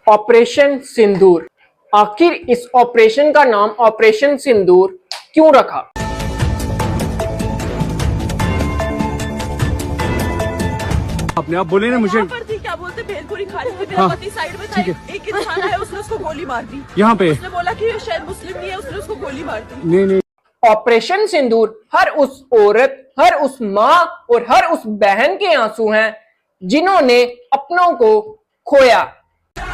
Operation सिंदूर। आखिर इस operation का नाम ऑपरेशन सिंदूर क्यों रखा? अपने आप बोले ना मुझे। क्या बोलते भेलपुरी खा रही थी, मेरा पति साइड में था, एक इंसान आया, उसने उसको गोली मार दी। यहाँ पे उसने बोला कि शायद मुस्लिम नहीं है, उसने उसको गोली मार दी। नहीं। ऑपरेशन सिंदूर हर उस औरत, हर उस माँ और हर उस बहन के आंसू हैं जिन्होंने अपनों को खोया।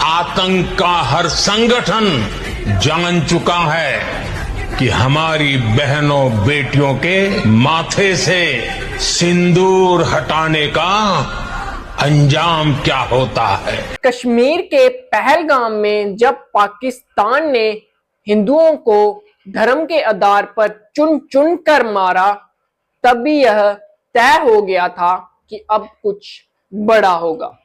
आतंक का हर संगठन जान चुका है कि हमारी बहनों बेटियों के माथे से सिंदूर हटाने का अंजाम क्या होता है। कश्मीर के पहलगाम में जब पाकिस्तान ने हिंदुओं को धर्म के आधार पर चुन चुन कर मारा, तभी यह तय हो गया था कि अब कुछ बड़ा होगा।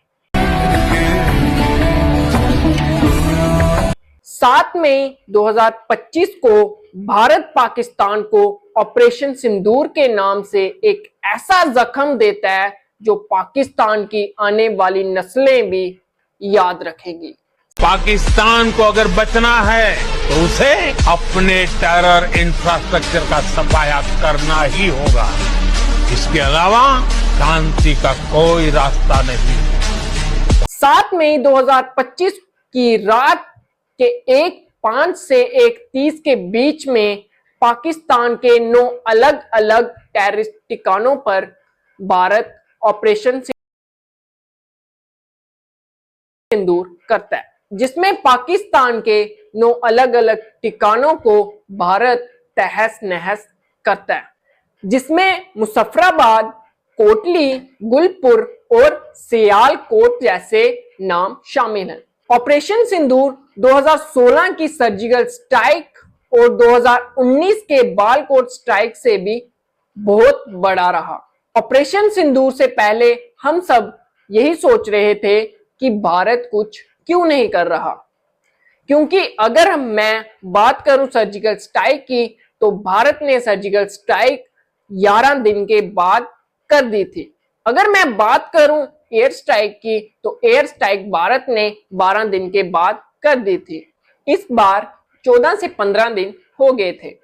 7 मई 2025 को भारत पाकिस्तान को ऑपरेशन सिंदूर के नाम से एक ऐसा जख्म देता है जो पाकिस्तान की आने वाली नस्लें भी याद रखेंगी। पाकिस्तान को अगर बचना है तो उसे अपने टेरर इंफ्रास्ट्रक्चर का सफाया करना ही होगा। इसके अलावा शांति का कोई रास्ता नहीं। 7 मई 2025 की रात के 1:05 से 1:30 के बीच में पाकिस्तान के 9 अलग अलग टेररिस्ट ठिकानों पर भारत ऑपरेशन सिंदूर करता है, जिसमें पाकिस्तान के 9 अलग अलग ठिकानों को भारत तहस नहस करता है, जिसमें मुजफ्फराबाद, कोटली, गुलपुर और सियालकोट जैसे नाम शामिल हैं। ऑपरेशन सिंदूर 2016 की सर्जिकल स्ट्राइक और 2019 के बालाकोट स्ट्राइक से भी बहुत बड़ा रहा। ऑपरेशन सिंदूर से पहले हम सब यही सोच रहे थे कि भारत कुछ क्यों नहीं कर रहा, क्योंकि अगर मैं बात करूं सर्जिकल स्ट्राइक की, तो भारत ने सर्जिकल स्ट्राइक 11 दिन के बाद कर दी थी। अगर मैं बात करूं एयर स्ट्राइक की, तो एयर स्ट्राइक भारत ने 12 दिन के बाद कर दी थी। इस बार 14 से 15 दिन हो गए थे।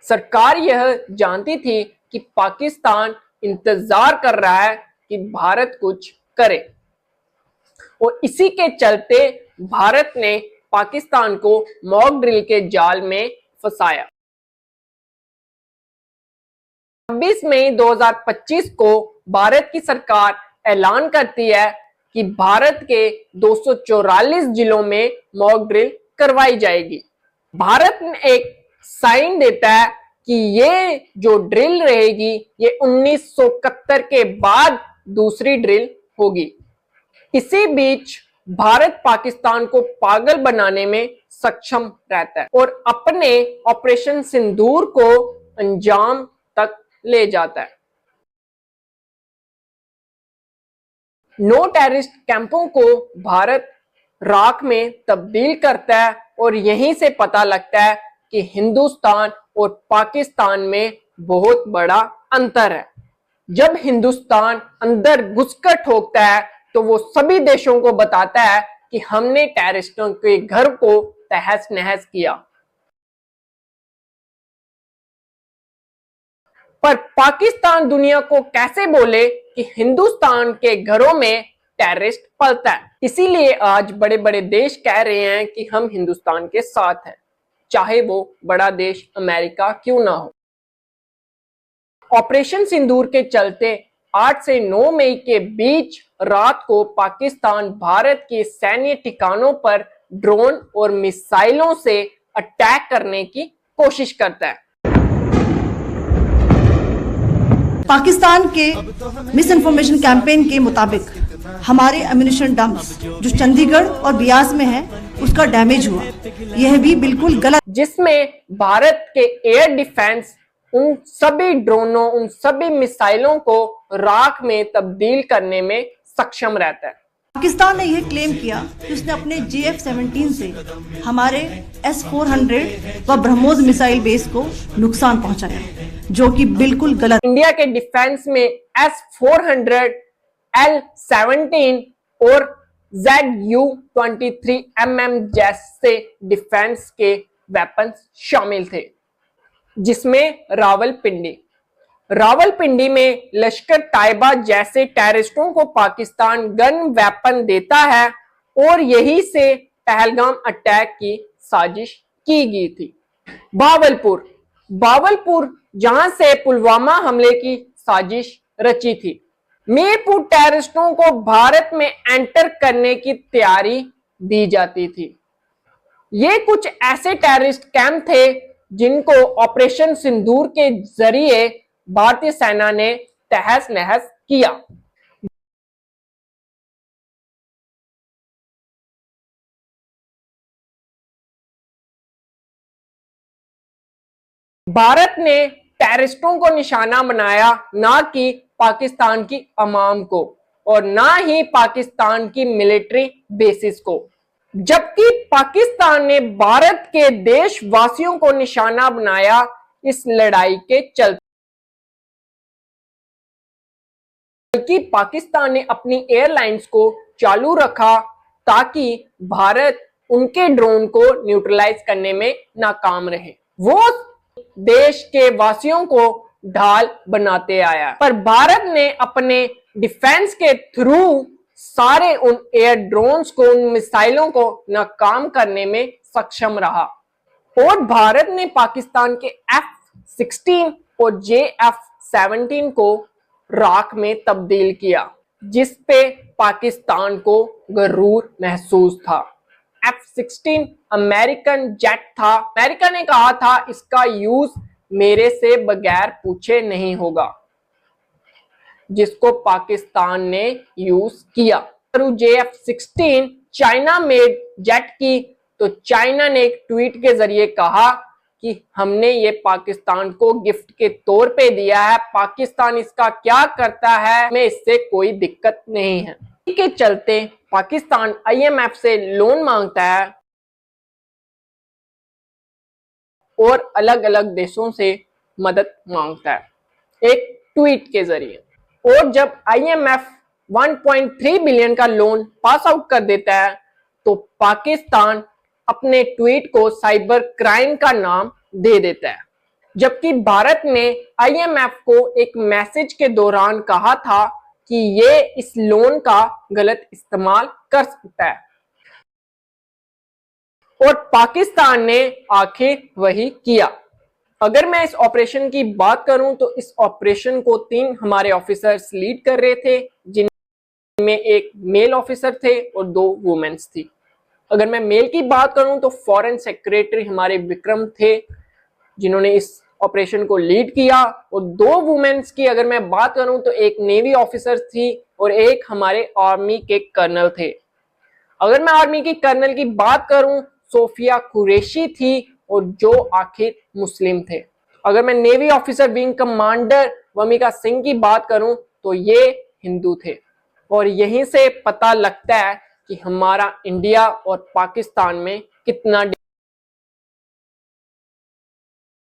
सरकार यह जानती थी कि पाकिस्तान इंतजार कर रहा है कि भारत कुछ करे, और इसी के चलते भारत ने पाकिस्तान को मॉक ड्रिल के जाल में फंसाया। 26 मई 2025 को भारत की सरकार ऐलान करती है कि भारत के 244 जिलों में मॉक ड्रिल करवाई जाएगी। भारत ने एक साइन देता है कि ये जो ड्रिल रहेगी ये 1971 के बाद दूसरी ड्रिल होगी। इसी बीच भारत पाकिस्तान को पागल बनाने में सक्षम रहता है और अपने ऑपरेशन सिंदूर को अंजाम तक ले जाता है। 9 टेररिस्ट कैंपों को भारत राख में तब्दील करता है और यहीं से पता लगता है कि हिंदुस्तान और पाकिस्तान में बहुत बड़ा अंतर है। जब हिंदुस्तान अंदर घुसकर ठोकता है तो वो सभी देशों को बताता है कि हमने टेररिस्टों के घर को तहस नहस किया। पर पाकिस्तान दुनिया को कैसे बोले कि हिंदुस्तान के घरों में टेररिस्ट पलता है। इसीलिए आज बड़े बड़े देश कह रहे हैं कि हम हिंदुस्तान के साथ हैं, चाहे वो बड़ा देश अमेरिका क्यों ना हो। ऑपरेशन सिंदूर के चलते 8 से 9 मई के बीच रात को पाकिस्तान भारत के सैन्य ठिकानों पर ड्रोन और मिसाइलों से अटैक करने की कोशिश करता है। पाकिस्तान के मिस इन्फॉर्मेशन कैंपेन के मुताबिक हमारे एम्यूनिशन डंप्स जो चंडीगढ़ और बियास में है उसका डैमेज हुआ। यह भी बिल्कुल गलत, जिसमें भारत के एयर डिफेंस उन सभी ड्रोनों, उन सभी मिसाइलों को राख में तब्दील करने में सक्षम रहता है। पाकिस्तान ने यह क्लेम किया कि उसने अपने JF-17 से हमारे S-400 व ब्रह्मोस मिसाइल बेस को नुकसान पहुंचाया, जो कि बिल्कुल गलत। इंडिया के डिफेंस में S-400, L-17 और ZU-23mm जैसे डिफेंस के वेपन्स शामिल थे, जिसमें रावलपिंडी में लश्कर तायबा जैसे टेररिस्टों को पाकिस्तान गन वेपन देता है और यही से पहलगाम अटैक की साजिश की गई थी। भावलपुर जहां से पुलवामा हमले की साजिश रची थी। मीरपुर टेररिस्टों को भारत में एंटर करने की तैयारी दी जाती थी। ये कुछ ऐसे टेररिस्ट कैंप थे जिनको ऑपरेशन सिंदूर के जरिए भारतीय सेना ने तहस नहस किया। भारत ने टेररिस्टों को निशाना बनाया, ना कि पाकिस्तान की अवाम को और ना ही पाकिस्तान की मिलिट्री बेसिस को, जबकि पाकिस्तान ने भारत के देशवासियों को निशाना बनाया इस लड़ाई के चलते। बल्कि पाकिस्तान ने अपनी एयरलाइंस को चालू रखा ताकि भारत उनके ड्रोन को न्यूट्रलाइज करने में नाकाम रहे। वो देश के वासियों को ढाल बनाते आया, पर भारत ने अपने डिफेंस के थ्रू सारे उन एयर ड्रोन्स को, उन मिसाइलों को नाकाम करने में सक्षम रहा और भारत ने पाकिस्तान के F-16 और JF-17 को राख में तब्दील किया, जिस पे पाकिस्तान को गरूर महसूस था। F-16 अमेरिकन जेट था। अमेरिका ने कहा था इसका यूज मेरे से बगैर पूछे नहीं होगा, जिसको पाकिस्तान ने यूज किया। JF-16 चाइना मेड जेट की, तो चाइना ने एक ट्वीट के जरिए कहा कि हमने ये पाकिस्तान को गिफ्ट के तौर पे दिया है, पाकिस्तान इसका क्या करता है हमें इससे कोई दिक्कत नहीं है। के चलते पाकिस्तान IMF से लोन मांगता है और अलग अलग देशों से मदद मांगता है एक ट्वीट के जरिए। और जब IMF 1.3 बिलियन का लोन पास आउट कर देता है तो पाकिस्तान अपने ट्वीट को साइबर क्राइम का नाम दे देता है, जबकि भारत ने IMF को एक मैसेज के दौरान कहा था कि ये इस लोन का गलत इस्तेमाल कर सकता है और पाकिस्तान ने आखिर वही किया। अगर मैं इस ऑपरेशन की बात करूं तो इस ऑपरेशन को 3 हमारे ऑफिसर्स लीड कर रहे थे, जिनमें एक मेल ऑफिसर थे और 2 वुमेन्स थी। अगर मैं मेल की बात करूं तो फॉरेन सेक्रेटरी हमारे विक्रम थे, जिन्होंने इस ऑपरेशन को लीड किया, और 2 वुमेन्स की अगर मैं बात करूं तो एक नेवी ऑफिसर थी और एक हमारे आर्मी के कर्नल थे। अगर मैं आर्मी की कर्नल की बात करूं सोफिया कुरैशी थी और जो आखिर मुस्लिम थे। अगर मैं navy officer wing commander Vamika Singh की बात करूं तो ये हिंदू थे। और यहीं से पता लगता है कि हमारा इंडिया और पाकिस्तान में कितना